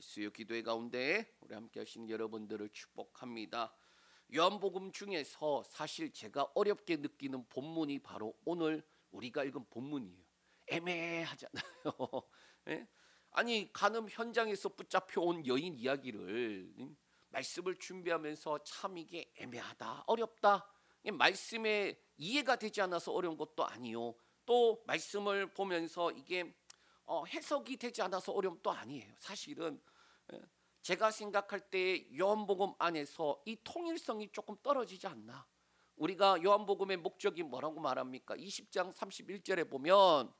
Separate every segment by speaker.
Speaker 1: 수요 기도회 가운데 우리 함께 하시는 여러분들을 축복합니다. 요한복음 중에서 사실 제가 어렵게 느끼는 본문이 바로 오늘 우리가 읽은 본문이에요. 애매하잖아요. 예? 아니 간음 현장에서 붙잡혀 온 여인 이야기를 말씀을 준비하면서 참 이게 애매하다, 어렵다. 말씀에 이해가 되지 않아서 어려운 것도 아니요. 또 말씀을 보면서 이게 해석이 되지 않아서 어려움 또 아니에요. 사실은 제가 생각할 때 요한복음 안에서 이 통일성이 조금 떨어지지 않나. 우리가 요한복음의 목적이 뭐라고 말합니까? 20장 31절에 보면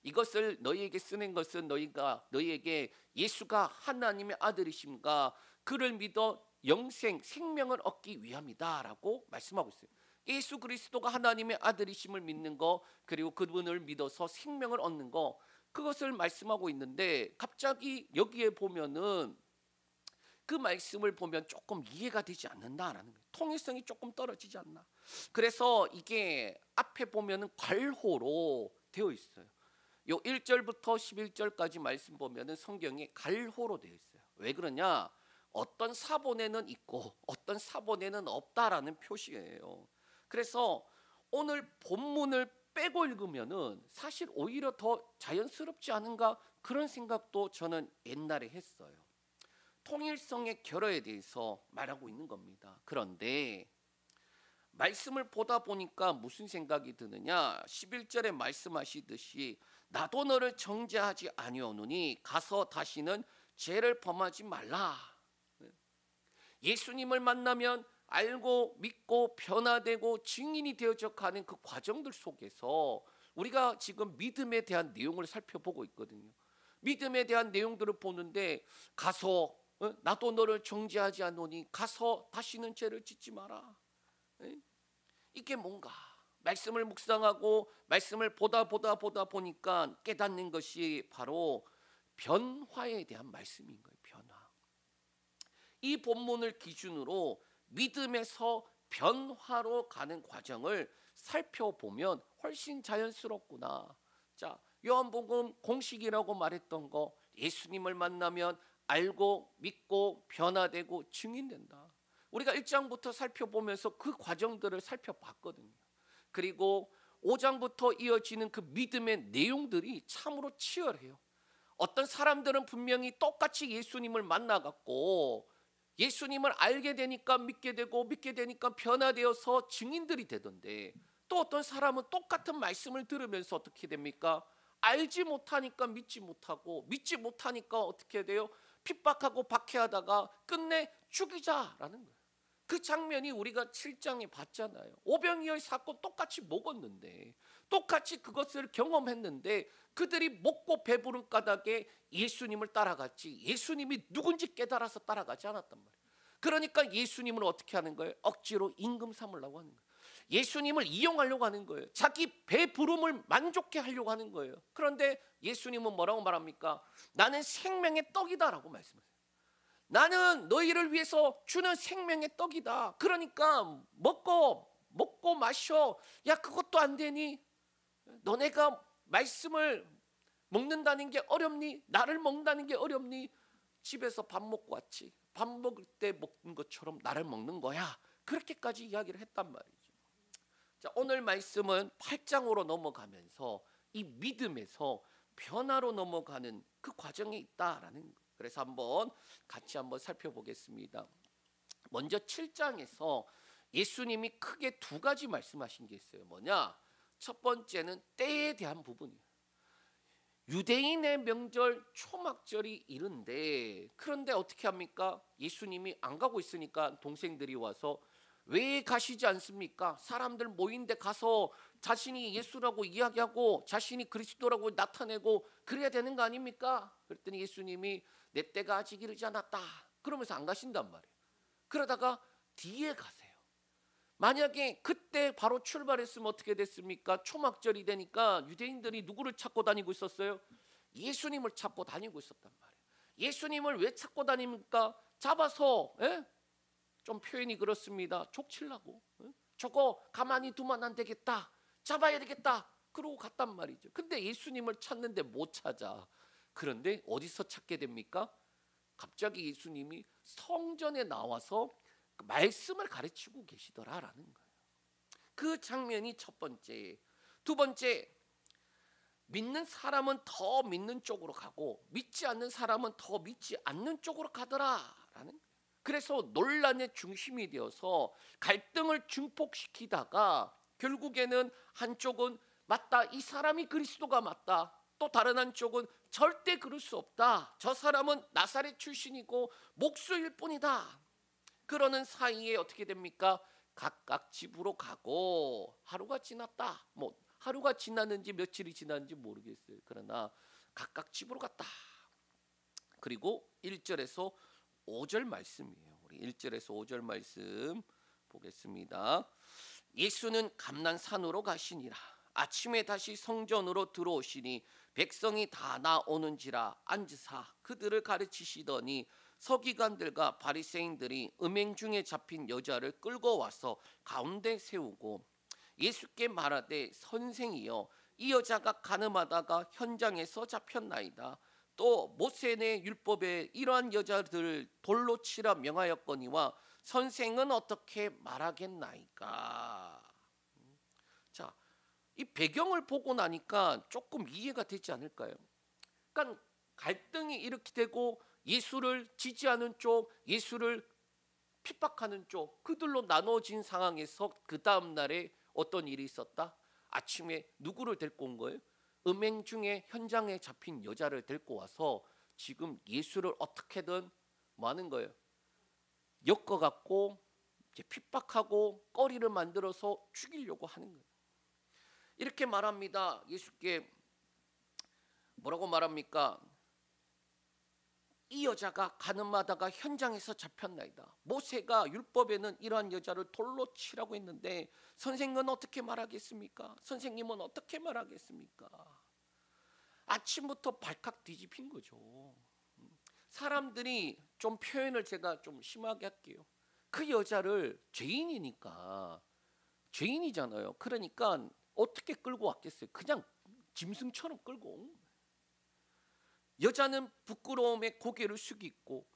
Speaker 1: 이것을 너희에게 쓰는 것은 너희에게 예수가 하나님의 아들이심과 그를 믿어 영생 생명을 얻기 위함이다 라고 말씀하고 있어요. 예수 그리스도가 하나님의 아들이심을 믿는 거, 그리고 그분을 믿어서 생명을 얻는 거, 그것을 말씀하고 있는데 갑자기 여기에 보면은 그 말씀을 보면 조금 이해가 되지 않는다라는 거예요. 통일성이 조금 떨어지지 않나. 그래서 이게 앞에 보면은 괄호로 되어 있어요. 요 1절부터 11절까지 말씀 보면은 성경에 괄호로 되어 있어요. 왜 그러냐? 어떤 사본에는 있고 어떤 사본에는 없다라는 표시예요. 그래서 오늘 본문을 빼고 읽으면은 사실 오히려 더 자연스럽지 않은가, 그런 생각도 저는 옛날에 했어요. 통일성의 결여에 대해서 말하고 있는 겁니다. 그런데 말씀을 보다 보니까 무슨 생각이 드느냐? 11절에 말씀하시듯이 나도 너를 정죄하지 아니오노니 가서 다시는 죄를 범하지 말라. 예수님을 만나면 알고 믿고 변화되고 증인이 되어져 가는 그 과정들 속에서 우리가 지금 믿음에 대한 내용을 살펴보고 있거든요. 믿음에 대한 내용들을 보는데 가서 나도 너를 정죄하지 않노니 가서 다시는 죄를 짓지 마라. 이게 뭔가 말씀을 묵상하고 말씀을 보다 보니까 깨닫는 것이 바로 변화에 대한 말씀인 거예요. 변화. 이 본문을 기준으로 믿음에서 변화로 가는 과정을 살펴보면 훨씬 자연스럽구나. 자, 요한복음 공식이라고 말했던 거, 예수님을 만나면 알고 믿고 변화되고 증인된다. 우리가 1장부터 살펴보면서 그 과정들을 살펴봤거든요. 그리고 5장부터 이어지는 그 믿음의 내용들이 참으로 치열해요. 어떤 사람들은 분명히 똑같이 예수님을 만나갖고 예수님을 알게 되니까 믿게 되고 믿게 되니까 변화되어서 증인들이 되던데, 또 어떤 사람은 똑같은 말씀을 들으면서 어떻게 됩니까? 알지 못하니까 믿지 못하고 믿지 못하니까 어떻게 돼요? 핍박하고 박해하다가 끝내 죽이자라는 거예요. 그 장면이 우리가 7장에 봤잖아요. 오병이어의 사건 똑같이 먹었는데, 똑같이 그것을 경험했는데 그들이 먹고 배부른 까닭에 예수님을 따라갔지 예수님이 누군지 깨달아서 따라가지 않았단 말이에요. 그러니까 예수님을 어떻게 하는 거예요? 억지로 임금 삼으려고 하는 거예요. 예수님을 이용하려고 하는 거예요. 자기 배부름을 만족해 하려고 하는 거예요. 그런데 예수님은 뭐라고 말합니까? 나는 생명의 떡이다라고 말씀하세요. 나는 너희를 위해서 주는 생명의 떡이다. 그러니까 먹고 마셔. 야, 그것도 안 되니? 너네가 말씀을 먹는다는 게 어렵니? 나를 먹는다는 게 어렵니? 집에서 밥 먹고 왔지. 밥 먹을 때 먹는 것처럼 나를 먹는 거야. 그렇게까지 이야기를 했단 말이죠. 자, 오늘 말씀은 8장으로 넘어가면서 이 믿음에서 변화로 넘어가는 그 과정에 있다라는 거예요. 그래서 같이 한번 살펴보겠습니다. 먼저 7장에서 예수님이 크게 두 가지 말씀하신 게 있어요. 뭐냐? 첫 번째는 때에 대한 부분이에요. 유대인의 명절 초막절이 이른데, 그런데 어떻게 합니까? 예수님이 안 가고 있으니까 동생들이 와서 왜 가시지 않습니까? 사람들 모인 데 가서 자신이 예수라고 이야기하고 자신이 그리스도라고 나타내고 그래야 되는 거 아닙니까? 그랬더니 예수님이 내 때가 아직 이르지 않았다 그러면서 안 가신단 말이에요. 그러다가 뒤에 가세요. 만약에 그때 바로 출발했으면 어떻게 됐습니까? 초막절이 되니까 유대인들이 누구를 찾고 다니고 있었어요? 예수님을 찾고 다니고 있었단 말이에요. 예수님을 왜 찾고 다닙니까? 잡아서 좀 표현이 그렇습니다. 족치려고. 저거 가만히 두면 안 되겠다. 잡아야 되겠다. 그러고 갔단 말이죠. 근데 예수님을 찾는데 못 찾아. 그런데 어디서 찾게 됩니까? 갑자기 예수님이 성전에 나와서 그 말씀을 가르치고 계시더라라는 거예요. 그 장면이 첫 번째. 두 번째, 믿는 사람은 더 믿는 쪽으로 가고 믿지 않는 사람은 더 믿지 않는 쪽으로 가더라라는 거예요. 그래서 논란의 중심이 되어서 갈등을 증폭시키다가 결국에는 한쪽은 맞다, 이 사람이 그리스도가 맞다, 또 다른 한쪽은 절대 그럴 수 없다, 저 사람은 나사렛 출신이고 목수일 뿐이다. 그러는 사이에 어떻게 됩니까? 각각 집으로 가고 하루가 지났다. 뭐 하루가 지났는지 며칠이 지났는지 모르겠어요. 그러나 각각 집으로 갔다. 그리고 1절에서 5절 말씀이에요. 우리 1절에서 5절 말씀 보겠습니다. 예수는 감난산으로 가시니라. 아침에 다시 성전으로 들어오시니 백성이 다 나오는지라 앉으사 그들을 가르치시더니 서기관들과 바리새인들이 음행 중에 잡힌 여자를 끌고 와서 가운데 세우고 예수께 말하되 선생이여 이 여자가 간음하다가 현장에서 잡혔나이다. 또 모세의 율법에 이러한 여자들을 돌로 치라 명하였거니와 선생은 어떻게 말하겠나이까. 자, 이 배경을 보고 나니까 조금 이해가 되지 않을까요? 그러니까 갈등이 이렇게 되고 예수를 지지하는 쪽, 예수를 핍박하는 쪽, 그들로 나눠진 상황에서 그 다음 날에 어떤 일이 있었다? 아침에 누구를 데리고 온 거예요? 음행 중에 현장에 잡힌 여자를 데리고 와서 지금 예수를 어떻게든 뭐 하는 거예요? 엮어갖고 이제 핍박하고 거리를 만들어서 죽이려고 하는 거예요. 이렇게 말합니다. 예수께 뭐라고 말합니까? 이 여자가 간음하다가 현장에서 잡혔나이다. 모세가 율법에는 이러한 여자를 돌로 치라고 했는데 선생님은 어떻게 말하겠습니까? 선생님은 어떻게 말하겠습니까? 아침부터 발칵 뒤집힌 거죠. 사람들이 좀 표현을 제가 좀 심하게 할게요. 그 여자를 죄인이니까, 죄인이잖아요. 그러니까 어떻게 끌고 왔겠어요? 그냥 짐승처럼 끌고 온 거예요. 여자는 부끄러움에 고개를 숙이고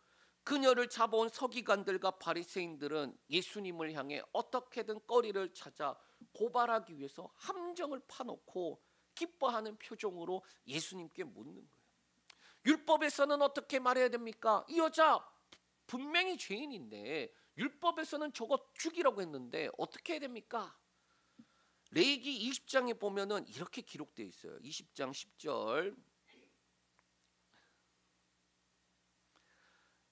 Speaker 1: 그녀를 잡아온 서기관들과 바리새인들은 예수님을 향해 어떻게든 거리를 찾아 고발하기 위해서 함정을 파놓고 기뻐하는 표정으로 예수님께 묻는 거예요. 율법에서는 어떻게 말해야 됩니까? 이 여자 분명히 죄인인데 율법에서는 저거 죽이라고 했는데 어떻게 해야 됩니까? 레위기 20장에 보면은 이렇게 기록되어 있어요. 20장 10절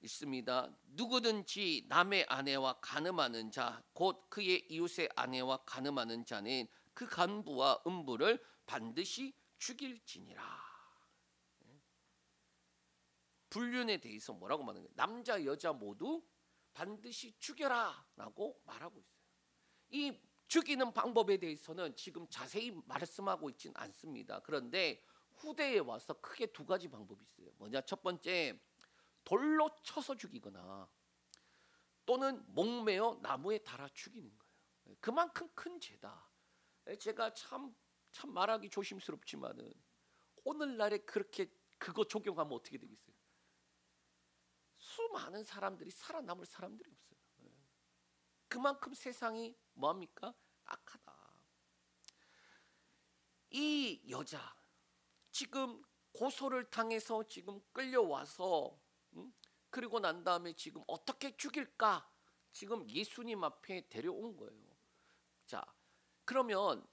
Speaker 1: 있습니다. 누구든지 남의 아내와 간음하는 자, 곧 그의 이웃의 아내와 간음하는 자는 그 간부와 음부를 반드시 죽일지니라. 불륜에 대해서 뭐라고 말하는 거예요? 남자 여자 모두 반드시 죽여라라고 말하고 있어요. 이 죽이는 방법에 대해서는 지금 자세히 말씀하고 있지는 않습니다. 그런데 후대에 와서 크게 두 가지 방법이 있어요. 뭐냐? 첫 번째, 돌로 쳐서 죽이거나 또는 목매어 나무에 달아 죽이는 거예요. 그만큼 큰 죄다. 제가 참 말하기 조심스럽지만은 오늘날에 그렇게 그거 적용하면 어떻게 되겠어요? 수많은 사람들이 살아남을 사람들이 없어요. 그만큼 세상이 뭐합니까? 악하다. 이 여자 지금 고소를 당해서 지금 끌려와서 그리고 난 다음에 지금 어떻게 죽일까? 지금 예수님 앞에 데려온 거예요. 자, 그러면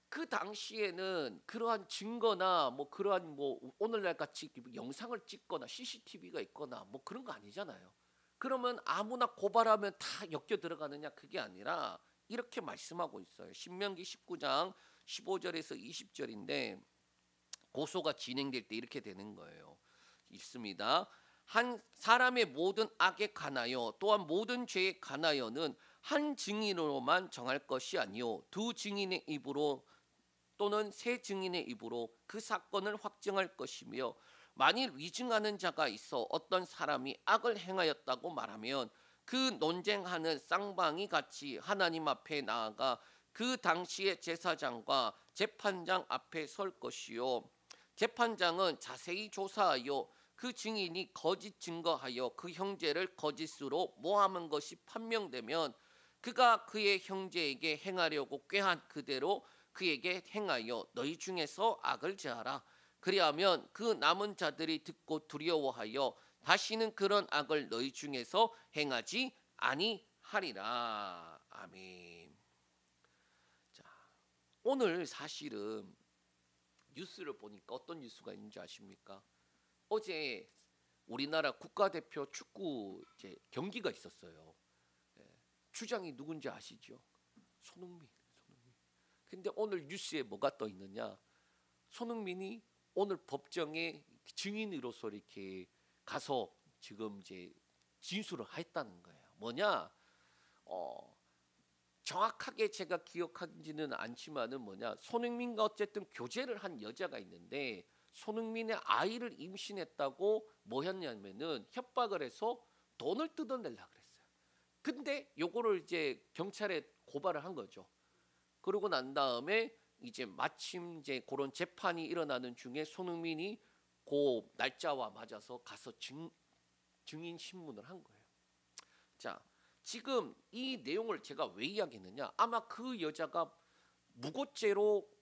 Speaker 1: 그 당시에는 그러한 증거나 뭐 그러한 뭐 오늘날 같이 영상을 찍거나 CCTV가 있거나 뭐 그런 거 아니잖아요. 그러면 아무나 고발하면 다 엮여 들어가느냐? 그게 아니라 이렇게 말씀하고 있어요. 신명기 19장 15절에서 20절인데 고소가 진행될 때 이렇게 되는 거예요. 있습니다. 한 사람의 모든 악에 관하여 또한 모든 죄에 관하여는 한 증인으로만 정할 것이 아니요 두 증인의 입으로 또는 세 증인의 입으로 그 사건을 확정할 것이며 만일 위증하는 자가 있어 어떤 사람이 악을 행하였다고 말하면 그 논쟁하는 쌍방이 같이 하나님 앞에 나아가 그 당시의 제사장과 재판장 앞에 설 것이요 재판장은 자세히 조사하여 그 증인이 거짓 증거하여 그 형제를 거짓으로 모함한 것이 판명되면 그가 그의 형제에게 행하려고 꾀한 그대로 그에게 행하여 너희 중에서 악을 제하라. 그리하면 그 남은 자들이 듣고 두려워하여 다시는 그런 악을 너희 중에서 행하지 아니하리라. 아멘. 자, 오늘 사실은 뉴스를 보니까 어떤 뉴스가 있는지 아십니까? 어제 우리나라 국가대표 축구 경기가 있었어요. 예, 주장이 누군지 아시죠? 손흥민. 근데 오늘 뉴스에 뭐가 떠 있느냐? 손흥민이 오늘 법정에 증인으로서 이렇게 가서 지금 진술을 했다는 거예요. 뭐냐? 정확하게 제가 기억하지는 않지만은 손흥민과 어쨌든 교제를 한 여자가 있는데 손흥민의 아이를 임신했다고 뭐 했냐면은 협박을 해서 돈을 뜯어내려고 그랬어요. 근데 요거를 경찰에 고발을 한 거죠. 그러고 난 다음에 마침 그런 재판이 일어나는 중에 손흥민이 그 날짜와 맞아서 가서 증인 신문을 한 거예요. 자, 지금 이 내용을 제가 왜 이야기했느냐? 아마 그 여자가 무고죄로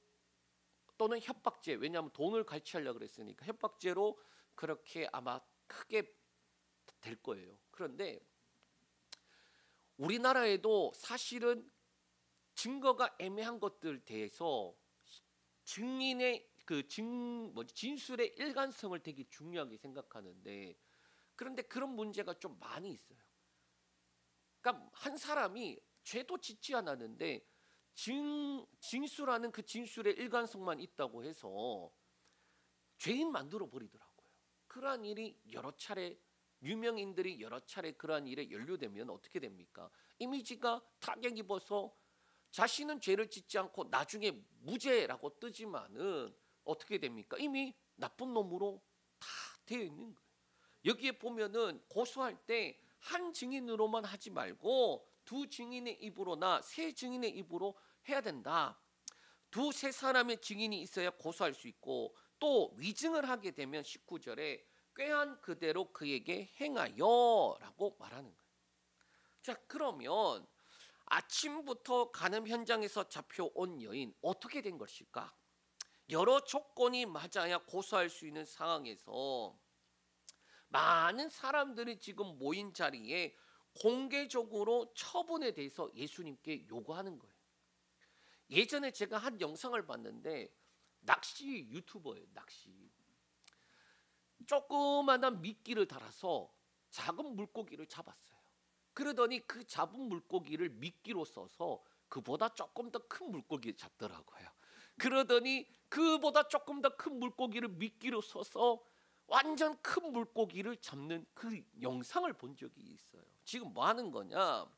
Speaker 1: 또는 협박죄, 왜냐하면 돈을 갈취하려고 그랬으니까 협박죄로 그렇게 아마 크게 될 거예요. 그런데 우리나라에도 사실은 증거가 애매한 것들 대해서 증인의 진술의 일관성을 되게 중요하게 생각하는데 그런데 그런 문제가 좀 많이 있어요. 그러니까 한 사람이 죄도 짓지 않았는데 진술하는 그 진술의 일관성만 있다고 해서 죄인 만들어 버리더라고요. 그러한 일이 여러 차례 유명인들이 여러 차례 그러한 일에 연루되면 어떻게 됩니까? 이미지가 타격 입어서 자신은 죄를 짓지 않고 나중에 무죄라고 뜨지만은 어떻게 됩니까? 이미 나쁜 놈으로 다 되어 있는 거예요. 여기에 보면은 고소할 때 한 증인으로만 하지 말고 두 증인의 입으로나 세 증인의 입으로 해야 된다. 두세 사람의 증인이 있어야 고소할 수 있고 또 위증을 하게 되면 19절에 꾀한 그대로 그에게 행하여라고 말하는 거예요. 자, 그러면 아침부터 간음 현장에서 잡혀온 여인 어떻게 된 것일까? 여러 조건이 맞아야 고소할 수 있는 상황에서 많은 사람들이 지금 모인 자리에 공개적으로 처분에 대해서 예수님께 요구하는 거예요. 예전에 제가 한 영상을 봤는데 낚시 유튜버예요. 낚시. 조그마한 미끼를 달아서 작은 물고기를 잡았어요. 그러더니 그 잡은 물고기를 미끼로 써서 그보다 조금 더 큰 물고기를 잡더라고요. 그러더니 그보다 조금 더 큰 물고기를 미끼로 써서 완전 큰 물고기를 잡는 그 영상을 본 적이 있어요. 지금 뭐 하는 거냐?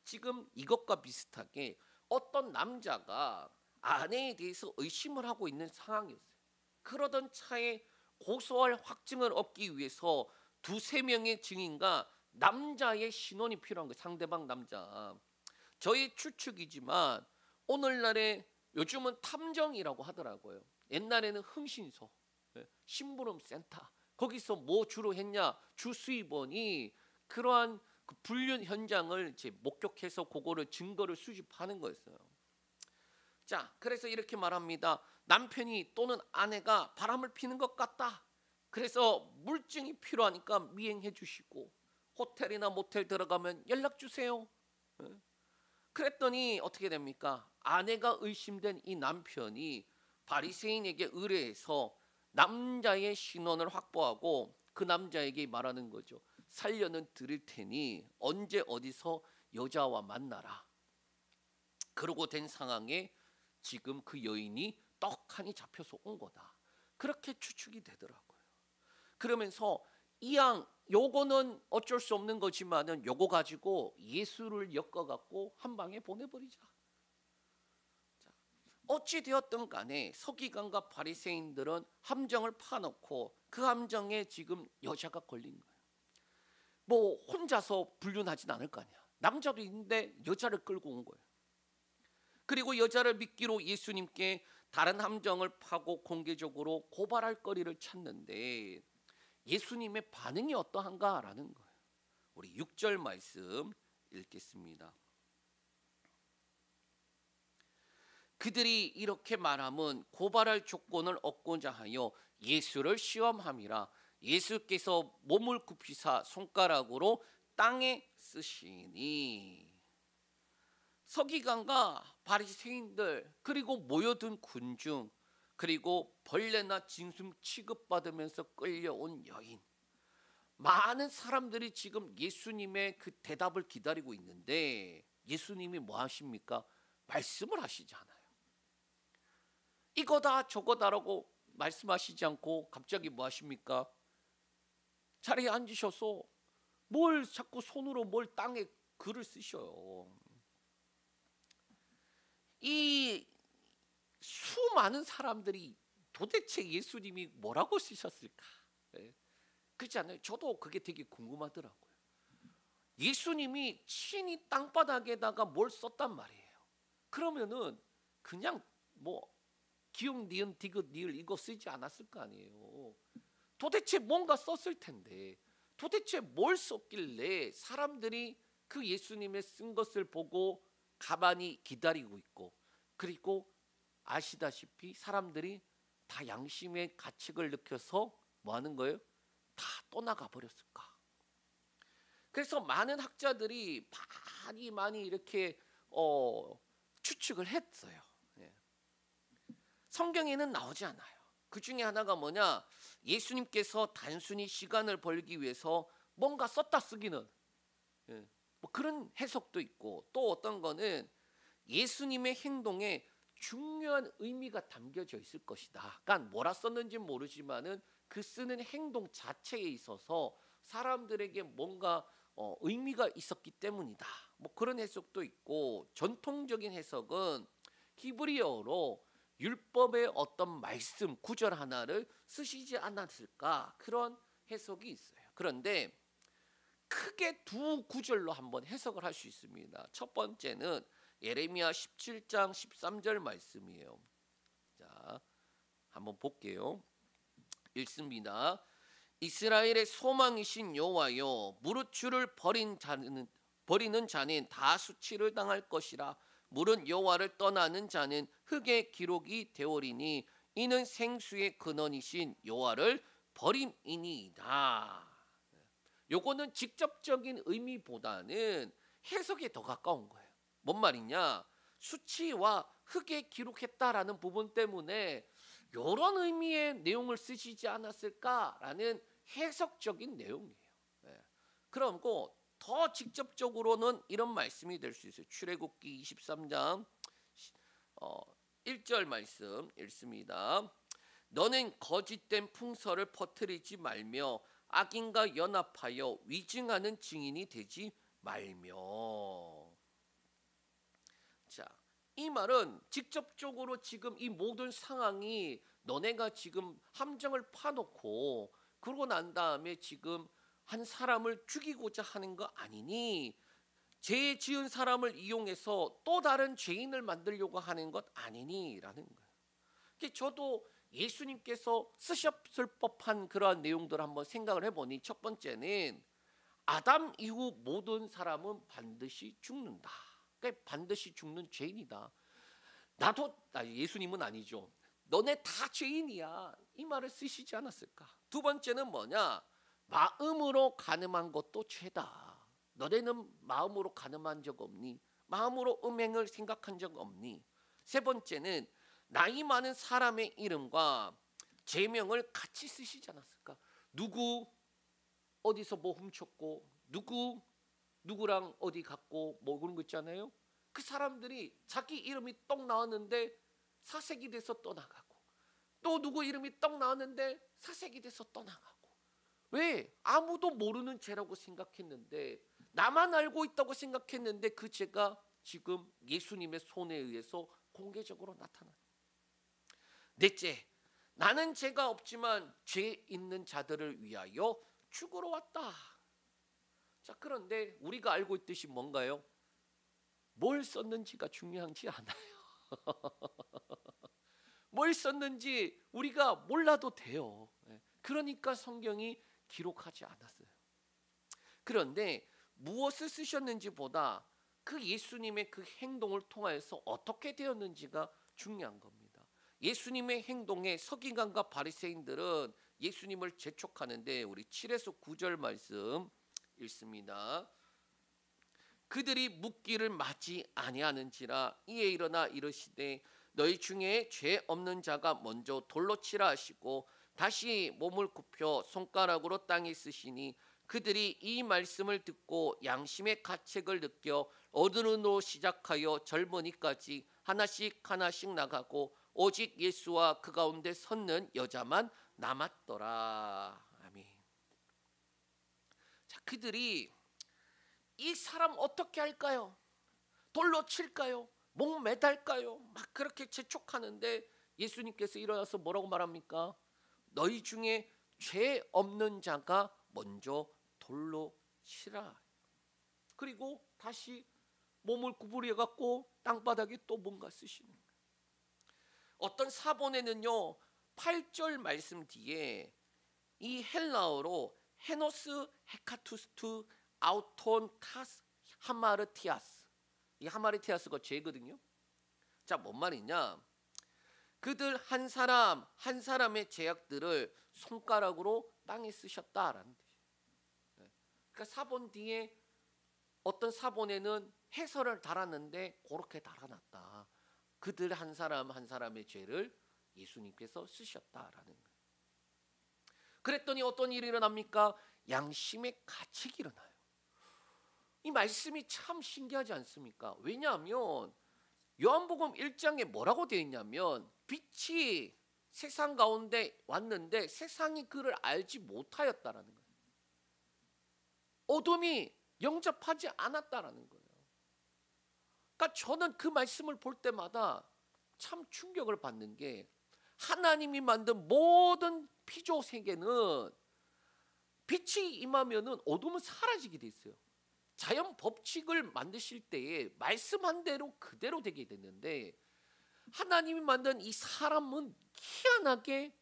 Speaker 1: 지금 이것과 비슷하게 어떤 남자가 아내에 대해서 의심을 하고 있는 상황이었어요. 그러던 차에 고소할 확증을 얻기 위해서 두세 명의 증인과 남자의 신원이 필요한 거예요. 상대방 남자. 저의 추측이지만 오늘날에 요즘은 탐정이라고 하더라고요. 옛날에는 흥신소, 심부름 센터 거기서 뭐 주로 했냐? 주수입원이 그러한 그 불륜 현장을 목격해서 그거를 증거를 수집하는 거였어요. 자, 그래서 이렇게 말합니다. 남편이 또는 아내가 바람을 피는 것 같다. 그래서 물증이 필요하니까 미행해 주시고 호텔이나 모텔 들어가면 연락 주세요. 그랬더니 어떻게 됩니까? 아내가 의심된 이 남편이 바리새인에게 의뢰해서 남자의 신원을 확보하고 그 남자에게 말하는 거죠. 살려는 드릴 테니 언제 어디서 여자와 만나라. 그러고 된 상황에 지금 그 여인이 떡하니 잡혀서 온 거다. 그렇게 추측이 되더라고요. 그러면서 이양 요거는 어쩔 수 없는 거지만은 요거 가지고 예수를 엮어갖고 한 방에 보내버리자. 자, 어찌 되었든 간에 서기관과 바리새인들은 함정을 파놓고 그 함정에 지금 여자가 걸린 거예요. 뭐 혼자서 불륜하진 않을 거 아니야. 남자도 있는데 여자를 끌고 온 거예요. 그리고 여자를 미끼로 예수님께 다른 함정을 파고 공개적으로 고발할 거리를 찾는데 예수님의 반응이 어떠한가라는 거예요. 우리 6절 말씀 읽겠습니다. 그들이 이렇게 말함은 고발할 조건을 얻고자 하여 예수를 시험함이라. 예수께서 몸을 굽히사 손가락으로 땅에 쓰시니. 서기관과 바리새인들 그리고 모여든 군중 그리고 벌레나 짐승 취급받으면서 끌려온 여인, 많은 사람들이 지금 예수님의 그 대답을 기다리고 있는데 예수님이 뭐 하십니까? 말씀을 하시잖아요. 이거다 저거다라고 말씀하시지 않고 갑자기 뭐 하십니까? 자리에 앉으셔서 뭘 자꾸 손으로 뭘 땅에 글을 쓰셔요. 이 수많은 사람들이 도대체 예수님이 뭐라고 쓰셨을까? 그렇지 않아요? 저도 그게 되게 궁금하더라고요. 예수님이 친히 땅바닥에다가 뭘 썼단 말이에요. 그러면은 그냥 뭐 기역 니은 디귿 니을 이거 쓰지 않았을 거 아니에요. 도대체 뭔가 썼을 텐데 도대체 뭘 썼길래 사람들이 그 예수님의 쓴 것을 보고 가만히 기다리고 있고, 그리고 아시다시피 사람들이 다 양심의 가책을 느껴서 뭐 하는 거예요? 다 떠나가 버렸을까? 그래서 많은 학자들이 많이 이렇게 추측을 했어요. 성경에는 나오지 않아요. 그 중에 하나가 뭐냐? 예수님께서 단순히 시간을 벌기 위해서 뭔가 썼다 쓰기는 뭐 그런 해석도 있고, 또 어떤 거는 예수님의 행동에 중요한 의미가 담겨져 있을 것이다. 그러니까 뭐라 썼는지는 모르지만은 그 쓰는 행동 자체에 있어서 사람들에게 뭔가 의미가 있었기 때문이다. 뭐 그런 해석도 있고, 전통적인 해석은 히브리어로 율법의 어떤 말씀 구절 하나를 쓰시지 않았을까, 그런 해석이 있어요. 그런데 크게 두 구절로 한번 해석을 할 수 있습니다. 첫 번째는 예레미야 17장 13절 말씀이에요. 자, 한번 볼게요. 읽습니다. 이스라엘의 소망이신 여호와여, 무릇 주를 버리는 자는 다 수치를 당할 것이라. 무릇 여호와를 떠나는 자는 흙의 기록이 되오리니 이는 생수의 근원이신 여호와를 버림이니이다. 요거는 직접적인 의미보다는 해석에 더 가까운 거예요. 뭔 말이냐? 수치와 흙에 기록했다라는 부분 때문에 이런 의미의 내용을 쓰시지 않았을까라는 해석적인 내용이에요. 그리고 더 직접적으로는 이런 말씀이 될 수 있어요. 출애굽기 23장 1절 말씀 읽습니다. 너는 거짓된 풍설을 퍼뜨리지 말며 악인과 연합하여 위증하는 증인이 되지 말며. 자, 이 말은 직접적으로 지금 이 모든 상황이 너네가 지금 함정을 파놓고 그러고 난 다음에 지금 한 사람을 죽이고자 하는 거 아니니, 죄 지은 사람을 이용해서 또 다른 죄인을 만들려고 하는 것 아니니라는 거예요. 저도 예수님께서 쓰셨을 법한 그러한 내용들을 한번 생각을 해보니, 첫 번째는 아담 이후 모든 사람은 반드시 죽는다. 그러니까 반드시 죽는 죄인이다. 예수님은 아니죠. 너네 다 죄인이야. 이 말을 쓰시지 않았을까? 두 번째는 뭐냐? 마음으로 간음한 것도 죄다. 너네는 마음으로 간음한 적 없니? 마음으로 음행을 생각한 적 없니? 세 번째는 나이 많은 사람의 이름과 제명을 같이 쓰시지 않았을까? 누구 어디서 뭐 훔쳤고, 누구랑 어디 갔고, 뭐 그런 거 있잖아요. 그 사람들이 자기 이름이 떡 나왔는데 사색이 돼서 떠나가고, 또 누구 이름이 떡 나왔는데 사색이 돼서 떠나가고. 왜? 아무도 모르는 죄라고 생각했는데, 나만 알고 있다고 생각했는데 그 죄가 지금 예수님의 손에 의해서 공개적으로 나타나. 넷째, 나는 죄가 없지만 죄 있는 자들을 위하여 죽으러 왔다. 자, 그런데 우리가 알고 있듯이 뭔가요? 뭘 썼는지가 중요하지 않아요. 뭘 썼는지 우리가 몰라도 돼요. 그러니까 성경이 기록하지 않았어요. 그런데 무엇을 쓰셨는지보다 그 예수님의 그 행동을 통하여서 어떻게 되었는지가 중요한 겁니다. 예수님의 행동에 서기관과 바리새인들은 예수님을 재촉하는데 우리 7에서 9절 말씀 읽습니다. 그들이 묻기를 마지 아니하는지라 이에 일어나 이르시되 너희 중에 죄 없는 자가 먼저 돌로 치라 하시고 다시 몸을 굽혀 손가락으로 땅에 쓰시니 그들이 이 말씀을 듣고 양심의 가책을 느껴 어른으로 시작하여 젊은이까지 하나씩 하나씩 나가고 오직 예수와 그 가운데 섰는 여자만 남았더라. 아멘. 자, 그들이 이 사람 어떻게 할까요? 돌로 칠까요? 목 매달까요? 막 그렇게 재촉하는데 예수님께서 일어나서 뭐라고 말합니까? 너희 중에 죄 없는 자가 먼저 돌로 치라. 그리고 다시 몸을 구부려 갖고 땅바닥에 또 뭔가 쓰시는 거예요. 어떤 사본에는요 8절 말씀 뒤에 이 헬라어로 헤노스 헤카투스투 아우톤 카스 하마르티아스, 이 하마르티아스가 죄거든요. 자, 뭔 말이냐? 그들 한 사람 한 사람의 죄악들을 손가락으로 땅에 쓰셨다라는 뜻이에요. 그러니까 사본 뒤에 어떤 사본에는 해설을 달았는데 그렇게 달아놨다. 그들 한 사람 한 사람의 죄를 예수님께서 쓰셨다라는 거예요. 그랬더니 어떤 일이 일어납니까? 양심의 가책이 일어나요. 이 말씀이 참 신기하지 않습니까? 왜냐하면 요한복음 1장에 뭐라고 되어 있냐면 빛이 세상 가운데 왔는데 세상이 그를 알지 못하였다라는 거예요. 어둠이 영접하지 않았다라는 거예요. 그러니까 저는 그 말씀을 볼 때마다 참 충격을 받는 게 하나님이 만든 모든 피조 세계는 빛이 임하면은 어둠은 사라지게 돼 있어요. 자연 법칙을 만드실 때에 말씀한 대로 그대로 되게 됐는데 하나님이 만든 이 사람은 희한하게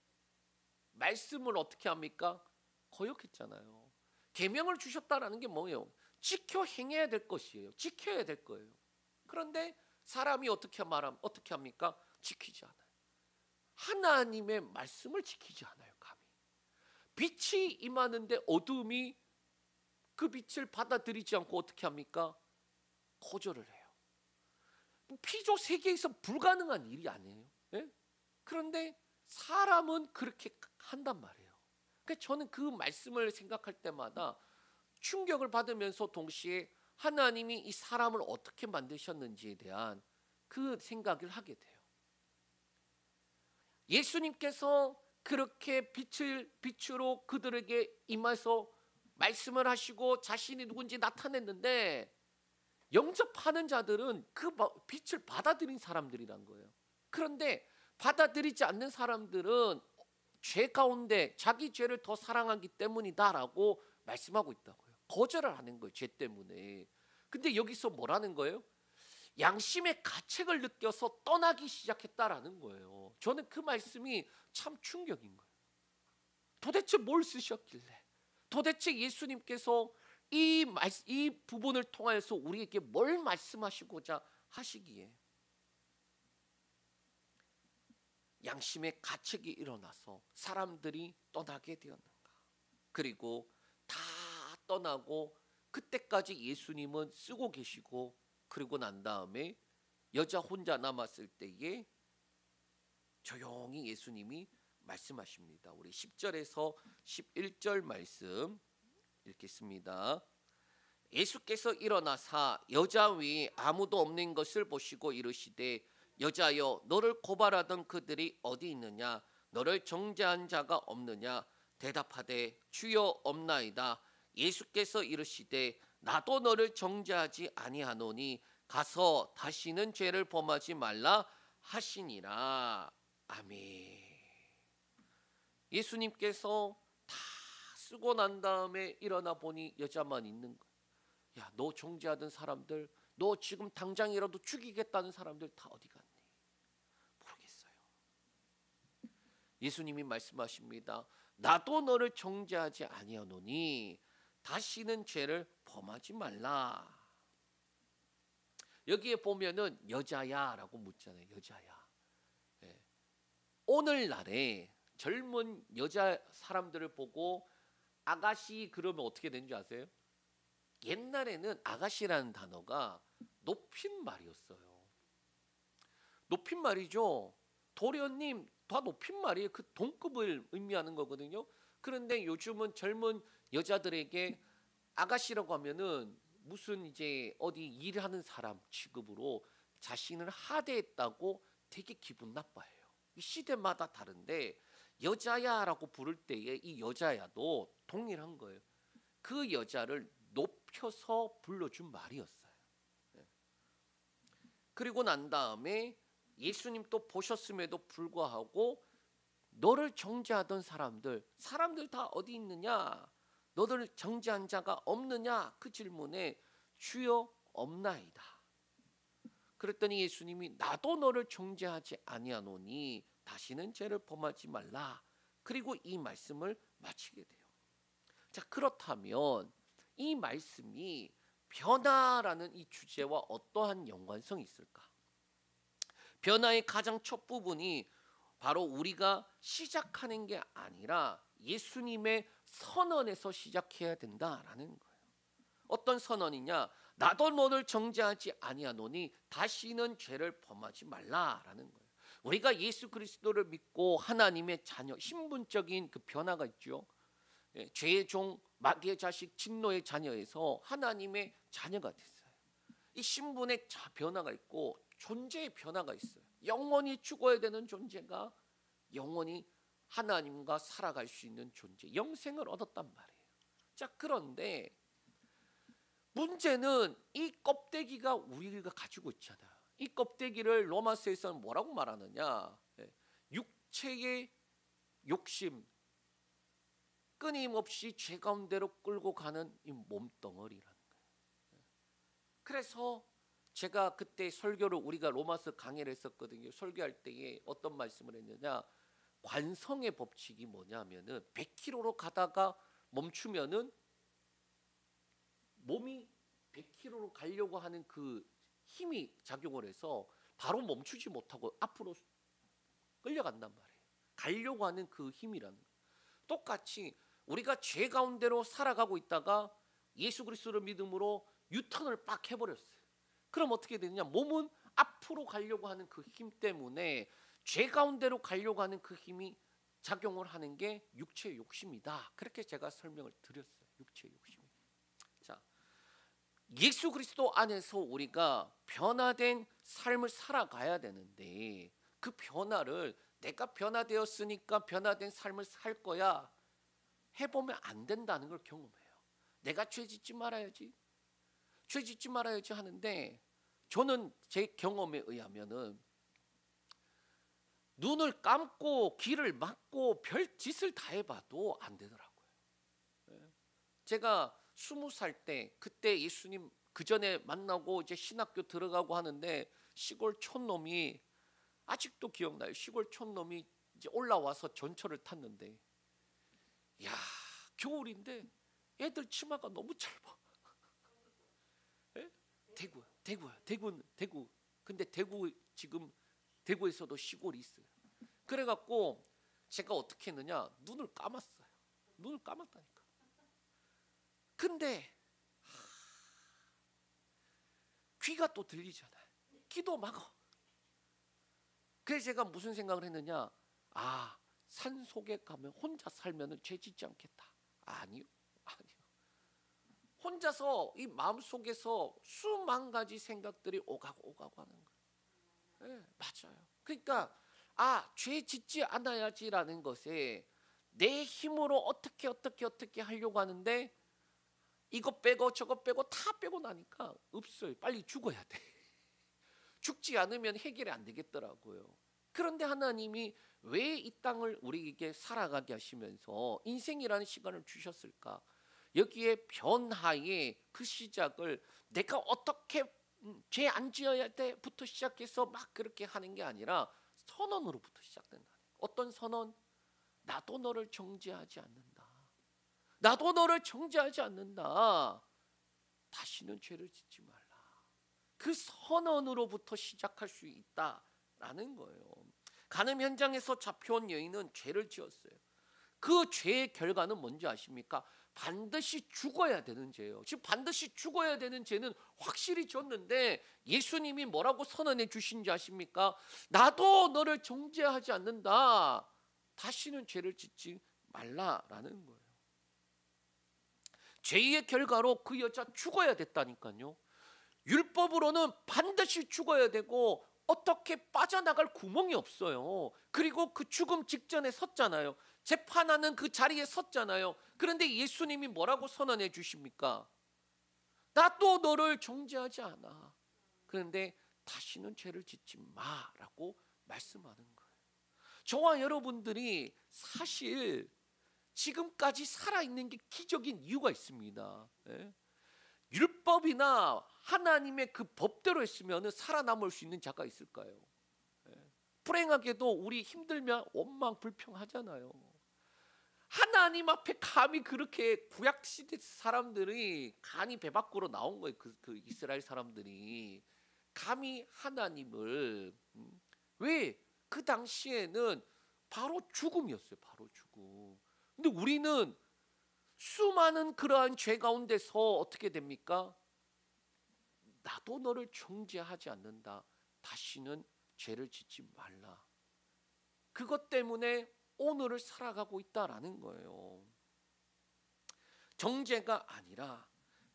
Speaker 1: 말씀을 어떻게 합니까? 거역했잖아요. 계명을 주셨다라는 게 뭐예요? 지켜 행해야 될 것이에요. 지켜야 될 거예요. 그런데 사람이 어떻게 합니까? 지키지 않아요. 하나님의 말씀을 지키지 않아요. 감히 빛이 임하는데 어둠이 그 빛을 받아들이지 않고 어떻게 합니까? 거절을 해요. 피조 세계에서 불가능한 일이 아니에요. 예? 그런데 사람은 그렇게 한단 말이에요. 그러니까 저는 그 말씀을 생각할 때마다 충격을 받으면서 동시에 하나님이 이 사람을 어떻게 만드셨는지에 대한 그 생각을 하게 돼요. 예수님께서 그렇게 빛으로 그들에게 임해서 말씀을 하시고 자신이 누군지 나타냈는데 영접하는 자들은 그 빛을 받아들인 사람들이란 거예요. 그런데 받아들이지 않는 사람들은 죄 가운데 자기 죄를 더 사랑하기 때문이다라고 말씀하고 있다고요. 거절을 하는 거예요. 죄 때문에. 근데 여기서 뭐라는 거예요? 양심의 가책을 느껴서 떠나기 시작했다라는 거예요. 저는 그 말씀이 참 충격인 거예요. 도대체 뭘 쓰셨길래? 도대체 예수님께서 이 부분을 통해서 우리에게 뭘 말씀하시고자 하시기에 양심의 가책이 일어나서 사람들이 떠나게 되었는가? 그리고 다 떠나고 그때까지 예수님은 쓰고 계시고 그리고 난 다음에 여자 혼자 남았을 때에 조용히 예수님이 말씀하십니다. 우리 10절에서 11절 말씀 읽겠습니다. 예수께서 일어나사 여자 위에 아무도 없는 것을 보시고 이르시되 여자여 너를 고발하던 그들이 어디 있느냐? 너를 정죄한 자가 없느냐? 대답하되 주여 없나이다. 예수께서 이르시되 나도 너를 정죄하지 아니하노니 가서 다시는 죄를 범하지 말라 하시니라. 아멘. 예수님께서 다 쓰고 난 다음에 일어나 보니 여자만 있는 거예요. 야, 너 정죄하던 사람들, 너 지금 당장이라도 죽이겠다는 사람들 다 어디 갔니? 모르겠어요. 예수님이 말씀하십니다. 나도 너를 정죄하지 아니하노니 다시는 죄를 범하지 말라. 여기에 보면은 여자야라고 묻잖아요. 여자야. 예. 오늘날에 젊은 여자 사람들을 보고 아가씨 그러면 어떻게 되는 줄 아세요? 옛날에는 아가씨라는 단어가 높임말이었어요. 높임말이죠. 도련님 다 높임말이에요. 그 동급을 의미하는 거거든요. 그런데 요즘은 젊은 여자들에게 아가씨라고 하면은 무슨 이제 어디 일하는 사람 취급으로 자신을 하대했다고 되게 기분 나빠해요. 이 시대마다 다른데 여자야라고 부를 때에 이 여자야도 동일한 거예요. 그 여자를 높여서 불러준 말이었어요. 그리고 난 다음에 예수님 또 보셨음에도 불구하고 너를 정죄하던 사람들 다 어디 있느냐? 너를 정죄한 자가 없느냐? 그 질문에 주여 없나이다. 그랬더니 예수님이 나도 너를 정죄하지 아니하노니 다시는 죄를 범하지 말라. 그리고 이 말씀을 마치게 돼요. 자, 그렇다면 이 말씀이 변화라는 이 주제와 어떠한 연관성이 있을까? 변화의 가장 첫 부분이 바로 우리가 시작하는 게 아니라 예수님의 선언에서 시작해야 된다라는 거예요. 어떤 선언이냐? 나도 너를 정죄하지 아니하노니 다시는 죄를 범하지 말라라는 거예요. 우리가 예수 그리스도를 믿고 하나님의 자녀, 신분적인 그 변화가 있죠. 죄의 종, 마귀의 자식, 진노의 자녀에서 하나님의 자녀가 됐어요. 이 신분의 변화가 있고 존재의 변화가 있어요. 영원히 죽어야 되는 존재가 영원히 하나님과 살아갈 수 있는 존재, 영생을 얻었단 말이에요. 자, 그런데 문제는 이 껍데기가 우리가 가지고 있잖아요. 이 껍데기를 로마서에서는 뭐라고 말하느냐? 육체의 욕심, 끊임없이 죄 가운데로 끌고 가는 이 몸덩어리라는 거예요. 그래서 제가 그때 설교를 우리가 로마서 강의를 했었거든요. 설교할 때에 어떤 말씀을 했느냐? 관성의 법칙이 뭐냐면은 100km로 가다가 멈추면은 몸이 100km로 가려고 하는 그 힘이 작용을 해서 바로 멈추지 못하고 앞으로 끌려간단 말이에요. 가려고 하는 그 힘이라는 거예요. 똑같이 우리가 죄 가운데로 살아가고 있다가 예수 그리스도를 믿음으로 유턴을 빡 해버렸어요. 그럼 어떻게 되느냐? 몸은 앞으로 가려고 하는 그 힘 때문에 죄 가운데로 가려고 하는 그 힘이 작용을 하는 게 육체의 욕심이다. 그렇게 제가 설명을 드렸어요. 육체의 욕심. 자, 예수 그리스도 안에서 우리가 변화된 삶을 살아가야 되는데 그 변화를 내가 변화되었으니까 변화된 삶을 살 거야 해보면 안 된다는 걸 경험해요. 내가 죄 짓지 말아야지. 죄 짓지 말아야지 하는데 저는 제 경험에 의하면은 눈을 감고 귀를 막고 별 짓을 다 해봐도 안 되더라고요. 제가 20살 때 그때 예수님 그 전에 만나고 이제 신학교 들어가고 하는데 시골 촌놈이 아직도 기억나요. 시골 촌놈이 이제 올라와서 전철을 탔는데 야 겨울인데 애들 치마가 너무 짧아. 대구. 근데 대구 지금 대구에서도 시골이 있어요. 그래갖고 제가 어떻게 했느냐? 눈을 감았어요. 눈을 감았다니까. 근데 귀가 또 들리잖아요. 귀도 막어. 그래서 제가 무슨 생각을 했느냐? 아, 산 속에 가면 혼자 살면은 죄 짓지 않겠다. 아니요. 혼자서 이 마음 속에서 수만 가지 생각들이 오가고 하는 거예요. 네, 맞아요. 그러니까 죄 짓지 않아야지라는 것에 내 힘으로 어떻게 하려고 하는데 이거 빼고 저거 빼고 다 빼고 나니까 없어요. 빨리 죽어야 돼. 죽지 않으면 해결이 안 되겠더라고요. 그런데 하나님이 왜 이 땅을 우리에게 살아가게 하시면서 인생이라는 시간을 주셨을까? 여기에 변화의 그 시작을 내가 어떻게 죄 안 지어야 돼부터 시작해서 막 그렇게 하는 게 아니라 선언으로부터 시작된다. 어떤 선언? 나도 너를 정죄하지 않는다. 나도 너를 정죄하지 않는다. 다시는 죄를 짓지 말라. 그 선언으로부터 시작할 수 있다라는 거예요. 간음 현장에서 잡혀온 여인은 죄를 지었어요. 그 죄의 결과는 뭔지 아십니까? 반드시 죽어야 되는 죄예요. 지금 반드시 죽어야 되는 죄는 확실히 졌는데 예수님이 뭐라고 선언해 주신지 아십니까? 나도 너를 정죄하지 않는다. 다시는 죄를 짓지 말라라는 거예요. 죄의 결과로 그 여자 죽어야 됐다니까요. 율법으로는 반드시 죽어야 되고 어떻게 빠져나갈 구멍이 없어요. 그리고 그 죽음 직전에 섰잖아요. 재판하는 그 자리에 섰잖아요. 그런데 예수님이 뭐라고 선언해 주십니까? 나도 너를 정죄하지 않아. 그런데 다시는 죄를 짓지 마라고 말씀하는 거예요. 저와 여러분들이 사실 지금까지 살아있는 게 기적인 이유가 있습니다. 율법이나 하나님의 그 법대로 했으면 살아남을 수 있는 자가 있을까요? 불행하게도 우리 힘들면 원망불평하잖아요. 하나님 앞에 감히 그렇게 구약시대 사람들이 간이 배 밖으로 나온 거예요. 그 이스라엘 사람들이 감히 하나님을 왜? 그 당시에는 바로 죽음이었어요. 바로 죽음. 근데 우리는 수많은 그러한 죄 가운데서 어떻게 됩니까? 나도 너를 정죄하지 않는다. 다시는 죄를 짓지 말라. 그것 때문에 오늘을 살아가고 있다라는 거예요. 정죄가 아니라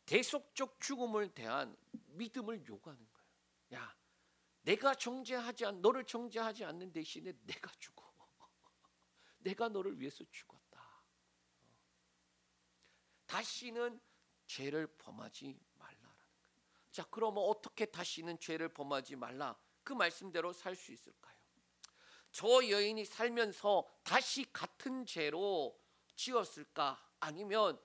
Speaker 1: 대속적 죽음을 대한 믿음을 요구하는 거예요. 야, 내가 너를 정죄하지 않는 대신에 내가 죽어. 내가 너를 위해서 죽었다. 다시는 죄를 범하지 말라라는 거예요. 자, 그러면 어떻게 다시는 죄를 범하지 말라? 그 말씀대로 살 수 있을까요? 저 여인이 살면서 다시 같은 죄로 지었을까? 아니면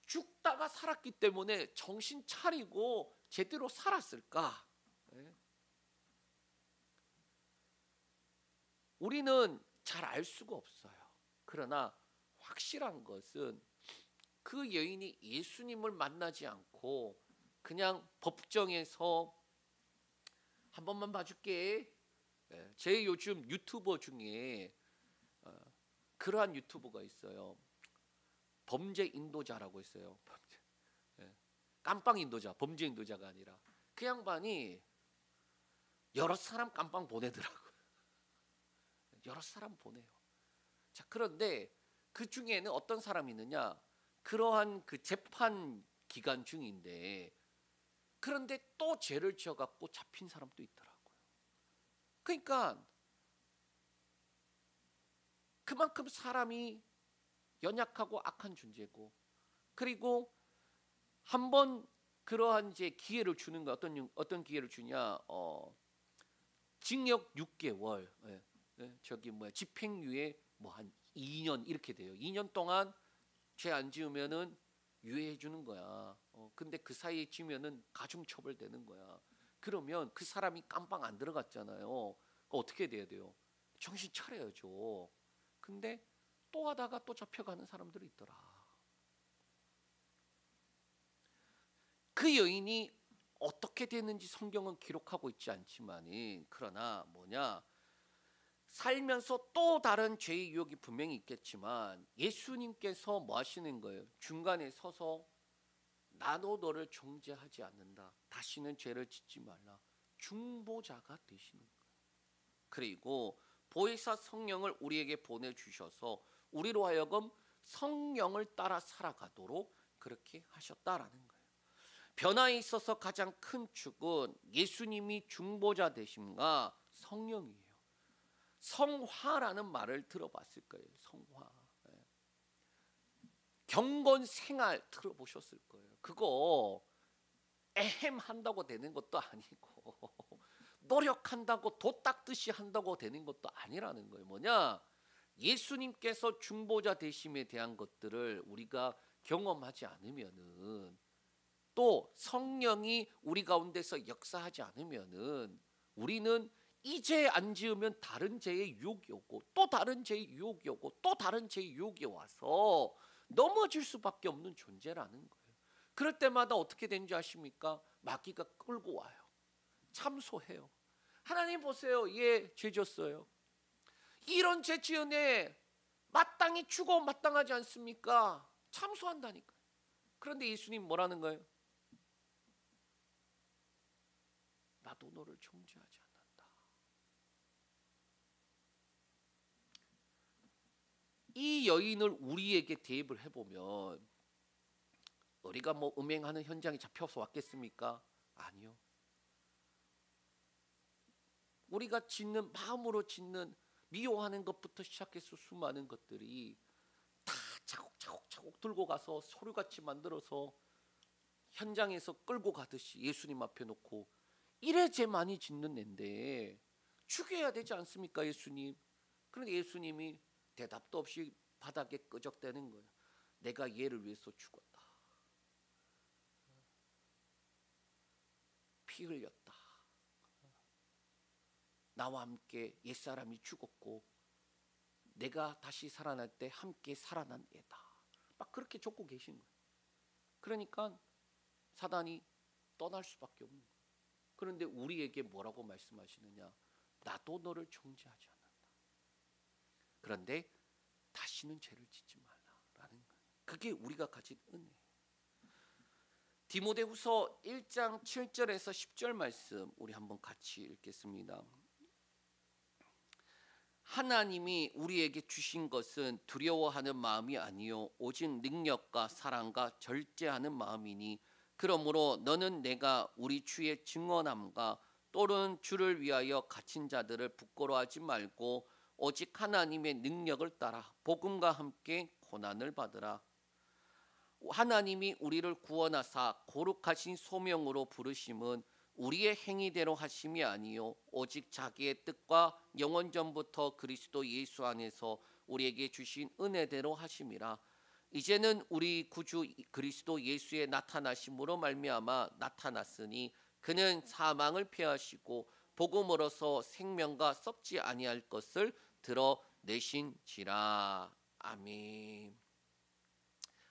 Speaker 1: 죽다가 살았기 때문에 정신 차리고 제대로 살았을까? 우리는 잘 알 수가 없어요. 그러나 확실한 것은 그 여인이 예수님을 만나지 않고 그냥 법정에서 한 번만 봐줄게. 제 요즘 유튜버 중에 그러한 유튜버가 있어요. 범죄 인도자라고 있어요. 깜빵 인도자, 범죄 인도자가 아니라 그 양반이 여러 사람 깜빵 보내더라고요. 여러 사람 보내요. 자, 그런데 그 중에는 어떤 사람이 있느냐? 그러한 그 재판 기간 중인데 그런데 또 죄를 지어갖고 잡힌 사람도 있더라고요. 그러니까 그만큼 사람이 연약하고 악한 존재고, 그리고 한번 그러한 이제 기회를 주는 거, 어떤 기회를 주냐? 징역 6개월, 저기 집행유예 한 2년 이렇게 돼요. 2년 동안 죄 안 지으면은 유예해 주는 거야. 근데 그 사이에 지면은 가중처벌 되는 거야. 그러면 그 사람이 깜빵 안 들어갔잖아요. 어떻게 돼야 돼요? 정신 차려야죠. 근데 또 하다가 또 잡혀가는 사람들이 있더라. 그 여인이 어떻게 됐는지 성경은 기록하고 있지 않지만은, 그러나 살면서 또 다른 죄의 유혹이 분명히 있겠지만 예수님께서 뭐 하시는 거예요? 중간에 서서 나도 너를 정죄하지 않는다. 다시는 죄를 짓지 말라. 중보자가 되시는 거예요. 그리고 보혜사 성령을 우리에게 보내주셔서 우리로 하여금 성령을 따라 살아가도록 그렇게 하셨다라는 거예요. 변화에 있어서 가장 큰 축은 예수님이 중보자 되심과 성령이에요. 성화라는 말을 들어봤을 거예요. 성화. 경건 생활 들어보셨을 거예요. 그거 에헴 한다고 되는 것도 아니고 노력한다고 도 닦듯이 한다고 되는 것도 아니라는 거예요. 예수님께서 중보자 되심에 대한 것들을 우리가 경험하지 않으면은, 또 성령이 우리 가운데서 역사하지 않으면은 우리는 이 죄 안 지으면 다른 죄의 유혹이 오고 또 다른 죄의 유혹이 오고 또 다른 죄의 유혹이 와서 넘어질 수밖에 없는 존재라는 거예요. 그럴 때마다 어떻게 되는지 아십니까? 마귀가 끌고 와요. 참소해요. 하나님 보세요. 예, 죄 졌어요. 이런 죄 지은에 마땅히 죽어 마땅하지 않습니까? 참소한다니까요. 그런데 예수님 뭐라는 거예요? 나도 너를 정죄하지 않는다. 이 여인을 우리에게 대입을 해보면 우리가 뭐 음행하는 현장에 잡혀서 왔겠습니까? 아니요. 우리가 짓는 마음으로 짓는 미워하는 것부터 시작해서 수많은 것들이 다 차곡차곡 들고 가서 서류같이 만들어서 현장에서 끌고 가듯이 예수님 앞에 놓고 이래 죄 많이 짓는 앤데 죽여야 되지 않습니까 예수님? 그런데 예수님이 대답도 없이 바닥에 끄적대는 거예요. 내가 얘를 위해서 죽었다. 피 흘렸다. 나와 함께 옛사람이 죽었고 내가 다시 살아날 때 함께 살아난 애다. 막 그렇게 적고 계신 거예요. 그러니까 사단이 떠날 수밖에 없는 거예요. 그런데 우리에게 뭐라고 말씀하시느냐? 나도 너를 정죄하지 않는다. 그런데 다시는 죄를 짓지 말라라는 거예요. 그게 우리가 가진 은혜예요. 디모데후서 1장 7절에서 10절 말씀 우리 한번 같이 읽겠습니다. 하나님이 우리에게 주신 것은 두려워하는 마음이 아니요 오직 능력과 사랑과 절제하는 마음이니 그러므로 너는 내가 우리 주의 증언함과 또는 주를 위하여 갇힌 자들을 부끄러워하지 말고 오직 하나님의 능력을 따라 복음과 함께 고난을 받으라. 하나님이 우리를 구원하사 거룩하신 소명으로 부르심은 우리의 행위대로 하심이 아니요 오직 자기의 뜻과 영원 전부터 그리스도 예수 안에서 우리에게 주신 은혜대로 하심이라. 이제는 우리 구주 그리스도 예수의 나타나심으로 말미암아 나타났으니 그는 사망을 피하시고 복음으로서 생명과 썩지 아니할 것을 드러내신지라. 아멘.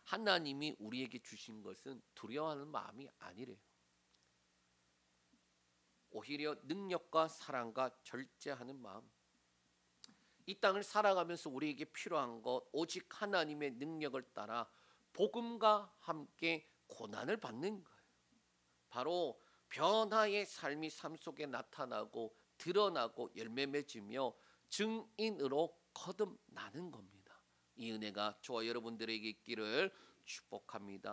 Speaker 1: 하나님이 우리에게 주신 것은 두려워하는 마음이 아니래요. 오히려 능력과 사랑과 절제하는 마음. 이 땅을 살아가면서 우리에게 필요한 것 오직 하나님의 능력을 따라 복음과 함께 고난을 받는 거예요. 바로 변화의 삶이 삶 속에 나타나고 드러나고 열매 맺으며 증인으로 거듭나는 겁니다. 이 은혜가 저와 여러분들에게 있기를 축복합니다.